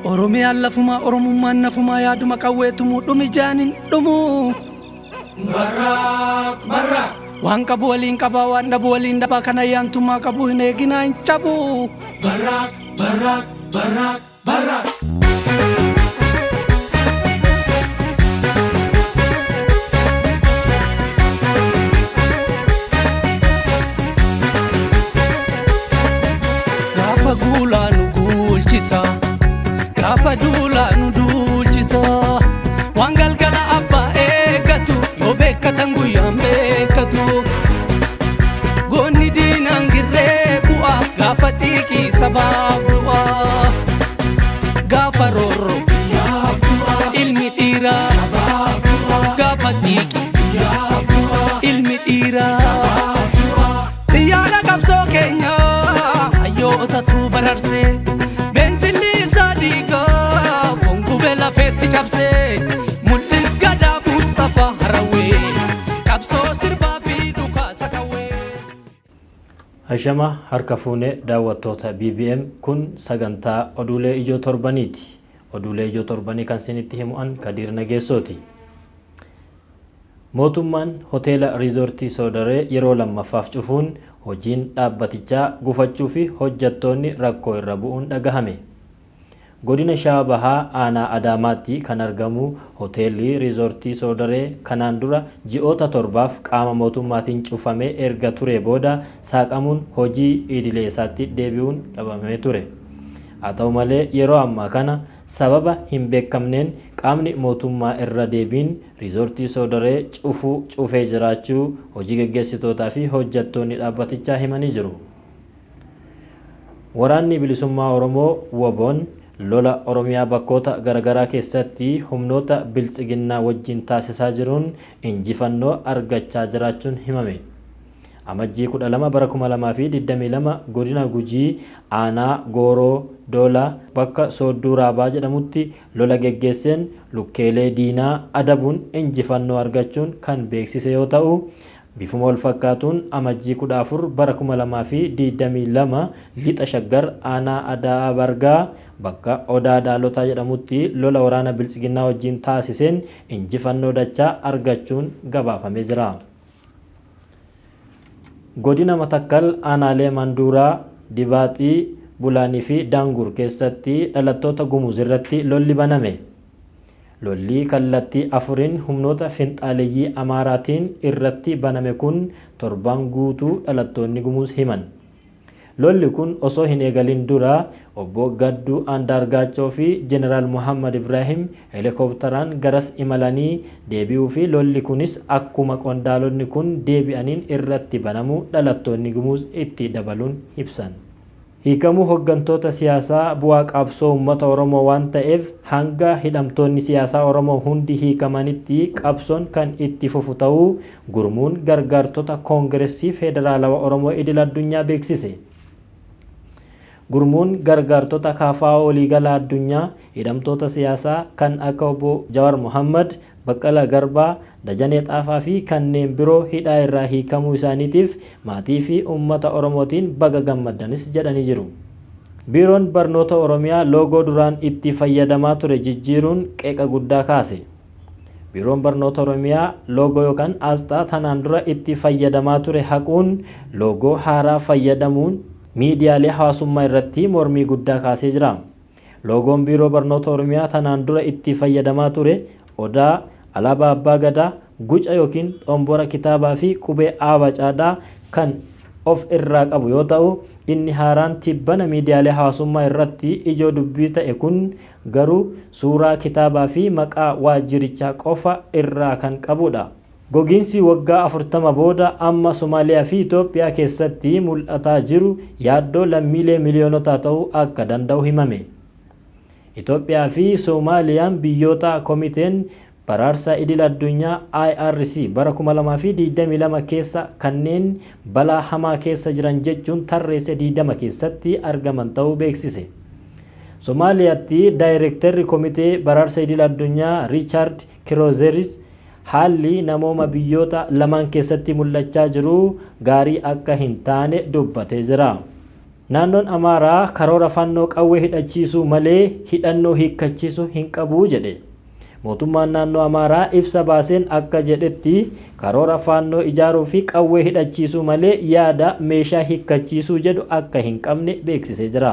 Oromiyaan lafuma Oromummaan nafuma yaaduma qawweetumu dhumi jaanin dhumu. Barraaq waan qabu waliin qabaa waan dhabu waliin dhabaa kana yaantummaa qabu hin eeginaa hin cabu. Barraaq. Gaafa guulaa nu guulchisa gaafa duulaa nu duulchisa waan galgala abbaa eeggatu yoo beekkatan guyyaan beekkatu goonni diinaan girree bu'a gaafa xiiqii sabaaf du'a gaafa roorro ilmi dhiiraa gaafa xiiqii ilmi dhiiraa xiyyaara qabsoo keenya hayyootatu bararse beenzinni isaa dhiigaa fongubee lafeetti cabse mul'is gadaa Mustafaa Harawee qabsoo sirbaa fi dhukaasa qawwee. Hashama harka fuunee daawwattoota BBM kun sagantaa oduulee ijoo torbaniiti. Oduulee ijoo torbanii kan isinitti himu'an Kadiir Nageessooti. Mootummaan hoteela riizoortii Soodaree yeroo lammaffaaf cufuun hojiin dhaabbatichaa gufachuu fi hojjettoonni rakkoo irra bu'uun dhagahame. Godina Shawaa Bahaa aanaa Adaamaatti kan argamu hoteelli riizoortii Soodaree kanaan dura ji'oota torbaaf qaama mootummaatiin cufamee erga ture booda saaqamuun hojii idilee isaatti deebi'uun dhabamee ture. Haa ta'u malee yeroo ammaa kana sababa hin beekamneen qaamni mootummaa irra deebiin riizoortii Soodaree cufee jiraachuu hojii gaggeessitootaa fi hojjettoonni dhaabbatichaa himanii jiru. Waraanni bilisummaa Oromoo WBOn lola Oromiyaa bakkoota garaagaraa keessatti humnoota biltsiginnaa wajjin taasisaa jiruun injifannoo argachaa jiraachuun himame. Amajjii 12 bara 2022 godina Gujii aanaa Gooroo Doolaa bakka Soodduu Raabaa jedhamutti lola geggeesseen lukkeelee diinaa adabuun injifannoo argachuun kan beeksise yoo ta'u bifuma wal fakkaatuun amajjii 14 bara 2022 lixa Shaggar aanaa Adaa Bargaa bakka Odaa Daalotaa jedhamutti lola waraana biltsiginnaa wajjin taasiseen injifannoo dachaa argachuun gabaafamee jira. Godina Matakkal aanaalee Manduuraa, Dibaaxii, Bulaanii fi Daangur keessatti dhalattoota Gumuz irratti lolli baname. Lolli kallattii afuriin humnoota finxaaleeyyii Amaaraatiin irratti baname kun torban guutuu dhalattoonni Gumuz himan. Lolli kun osoo hin eegalin dura obbo Gadduu Andaargaachoo fi Jeneraal Muhammad Ibrahim helikopteraan garas imalanii deebi'uu fi lolli kunis akkuma qondaalonni kun deebi'aniin irratti banamu dhalattoonni Gumuz itti dabaluun ibsan. Hiikamuu hoggantoota siyaasaa bu'aa qabsoo uummata Oromoo waan ta'eef hanga hidhamtoonni siyaasaa Oromoo hundi hiikamanitti qabsoon kan itti fufu ta'uu gurmuun gargaartota Koongireesii Federaalawaa Oromoo idil addunyaa beeksise. Gurmuun gargaartota KFO waliigalaa addunyaa hidhamtoota siyaasaa kan akka obbo Jawar Muhammad, Baqqalaa Garbaa, Dajanee Xaafaa fi kanneen biroo hidhaa irraa hiikamuu isaaniitiif maatii fi uummata Oromootiin baga gammadanis jedhanii jiru. Biiroon Barnoota Oromiyaa loogoo duraan itti fayyadamaa ture jijjiiruun qeeqa guddaa kaase. Biiroon Barnoota Oromiyaa loogoo yookaan asxaa tanaan dura itti fayyadamaa ture haquun loogoo haaraa fayyadamuun miidiyaalee hawaasummaa irratti mormii guddaa kaasee jira. Loogoon Biiroo Barnoota Oromiyaa tanaan dura itti fayyadamaa ture odaa, alaabaa abbaa gadaa, guca yookiin xombora kitaabaa fi qubee Abacaadhaa kan of irraa qabu yoo ta'u inni haaraan tibbana miidiyaalee hawaasummaa irratti ijoo dubbii ta'e kun garuu suuraa kitaabaa fi maqaa waajjirichaa qofa irraa kan qabudha. Gogiinsi waggaa 40 booda amma Somaaliyaa fi Itoophiyaa keessatti mul'ataa jiru yaaddoo lammiilee miliyoonota ta'uu akka danda'u himame. Itoophiyaa fi Soomaaliyaan biyyoota komiteen baraarsa idil addunyaa IRC bara 2022 keessa kanneen balaa hamaa keessa jiran jechuun tarreessa 20 keessatti argaman ta'uu beeksise. Somaaliyaatti daayirektarri komitee baraarsa idil addunyaa Richard Kirozeris haalli namooma biyyoota lamaan keessatti mul'achaa jiru gaarii akka hin taane dubbatee jira. naannoon Amaaraa karoora fannoo qawwee hidhachiisuu malee hidhannoo hiikkachiisuu hin qabu jedhe. Mootummaan naannoo Amaaraa ibsa baaseen akka jedhetti karoora fannoo ijaaruu fi qawwee hidhachiisuu malee yaada meeshaa hiikkachiisuu jedhu akka hin qabne beeksisee jira.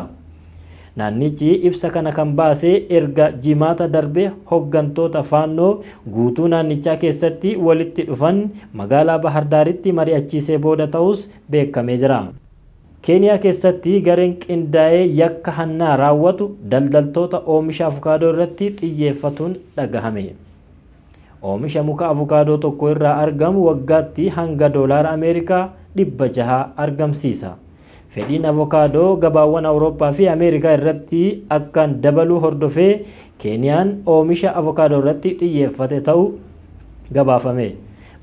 Naannichi ibsa kana kan baasee erga jimaata darbe hoggantoota fannoo guutuu naannichaa keessatti walitti dhufan magaalaa Bahar Daaritti mari'achiisee booda ta'us beekamee jira. Keeniyaa keessatti gareen qindaa'ee yakka hannaa raawwatu daldaltoota oomisha avukaadoo irratti xiyyeeffatuun dhagahame. Oomisha muka avukaadoo tokko irraa argamu waggaatti hanga doolaara Ameerikaa 600 argamsiisa. Fedhiin avukaadoo gabaawwan Awurooppaa fi Ameerikaa irratti akkaan dabaluu hordofee Keeniyaan oomisha avukaadoo irratti xiyyeeffate ta'uu gabaafame.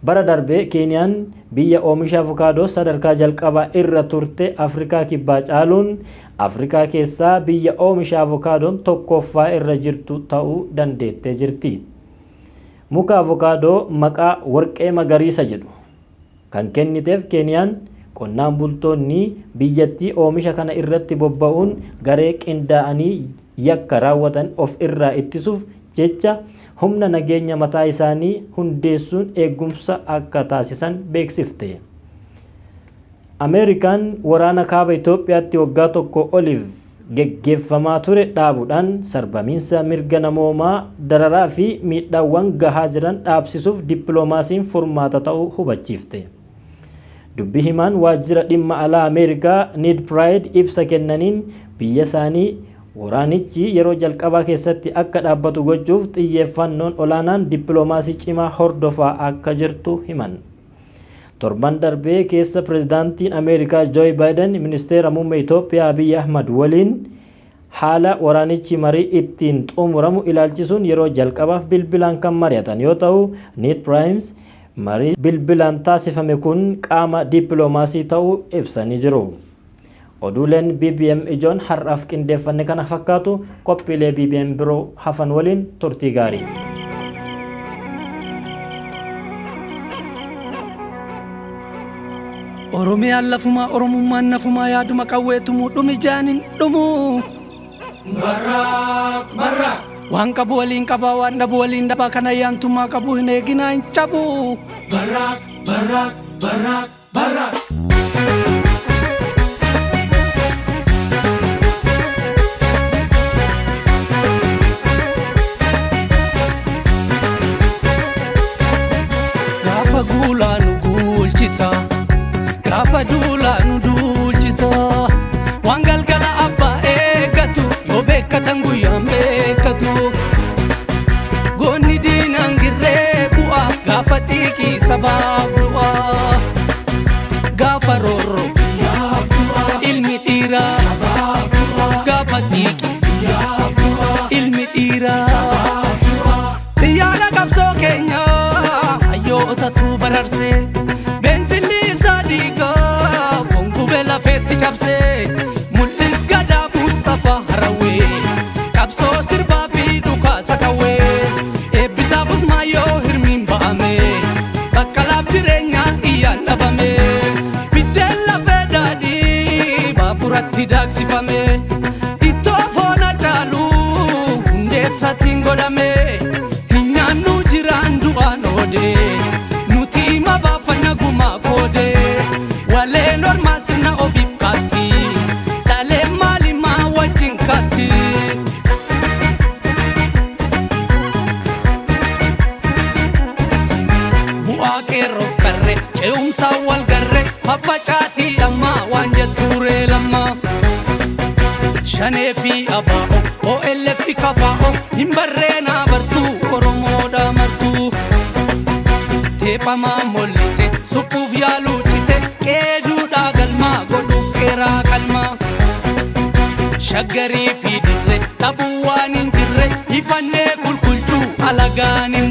Bara darbee Keeniyaan biyya oomisha avukaadoo sadarkaa jalqabaa irra turte Afrikaa kibbaa caaluun Afrikaa keessaa biyya oomisha avukaadoon tokkoffaa irra jirtu ta'uu dandeettee jirti. Muka avukaadoo maqaa warqee magariisa jedhu kan kenniteef Keeniyaan qonnaan bultoonni biyyattii oomisha kana irratti bobba'uun garee qindaa'anii yakka raawwatan of irraa ittisuuf jecha humna nageenya mataa isaanii hundeessuun eegumsa akka taasisan beeksifte. Ameerikaan waraana kaaba Itoophiyaatti waggaa tokko oliif geggeeffamaa ture dhaabuudhaan sarbamiinsa mirga namoomaa dararaa fi miidhaawwan gahaa jiran dhaabsisuuf dippiloomaasiin furmaata ta'uu hubachiifte. Dubbi himaan waajjira dhimma alaa Ameerikaa Ned Price ibsa kennaniin biyya isaanii waraanichi yeroo jalqabaa keessatti akka dhaabbatu gochuuf xiyyeeffannoon olaanaan dippiloomaasii cimaa hordofaa akka jirtu himan. Torban darbee keessa pirezidaantiin Ameerikaa Joe Biden ministeera muummee Itoophiyaa Abiy Ahmad waliin haala waraanichi marii ittiin xumuramu ilaalchisuun yeroo jalqabaaf bilbilaan kan mari'atan yoo ta'u, Ned Price marii bilbilaan taasifame kun qaama dippiloomaasii ta'uu ibsanii jiru. Oduuleen BBM ijoon har'aaf qindeeffanne kana fakkaatu qophiilee BBM biroo hafan waliin turtii gaarii. Oromiyaan lafumaa Oromummaan nafumaa yaaduma qawweetumuu dhumi jaanin dhumuu. Barraaq barraaq. Waan qabu waliin qabaa waan dhabu waliin dhabaa kana yaantummaa qabu hin eeginaa hin cabu. Barraaq barraaq barraaq barraaq. Gaafa guulaa nu guulchisa gaafa duulaa nu duulchisa waan galgala abbaa eeggatu yoo beekkatan guyyaan beekkatu goonni diinaan girree bu'a gaafa xiiqii sabaaf du'a gaafa roorroo ilmi dhiiraa gaafa xiiqii ilmi dhiiraa xiyyaara qabsoo keenya hayyootatu bararse beensilli isaa dhiigaa fongubee lafeetti cabse mul'is gadaa Mustafaa Harawee qabsoo sirbaa fi dhukaasa qawwee eebbisaaf usmaayyoo hirmiin ba'ame bakkalaaf jireenyaa iyyaan dhabame biddeen lafee daadhii baaburatti daaksifame ittoo foona caalu hundeessaatiin godhame hin nyaannu jiraan du'aan oodee nuti hima baafanna gumaa koodee waleen ormaa sirna ofiif kaatti dhalee maalimaa wajjin kaatti. Bu'aa qeerroof qarree ce'umsaan wal garree faffacaatii dhammaa waan jettuuree lammaa shanee fi abaa'oo OLF fi kafaa'oo hin barreenaa bartuu Oromoodha martuu teephamaa mollite suphuuf yaaluu cite qeeduudhaa galmaa godhuuf qeeraa qalmaa shaggarii fi dirree dhabuu waan hin jirre ifannee kulkulchuu alagaan hin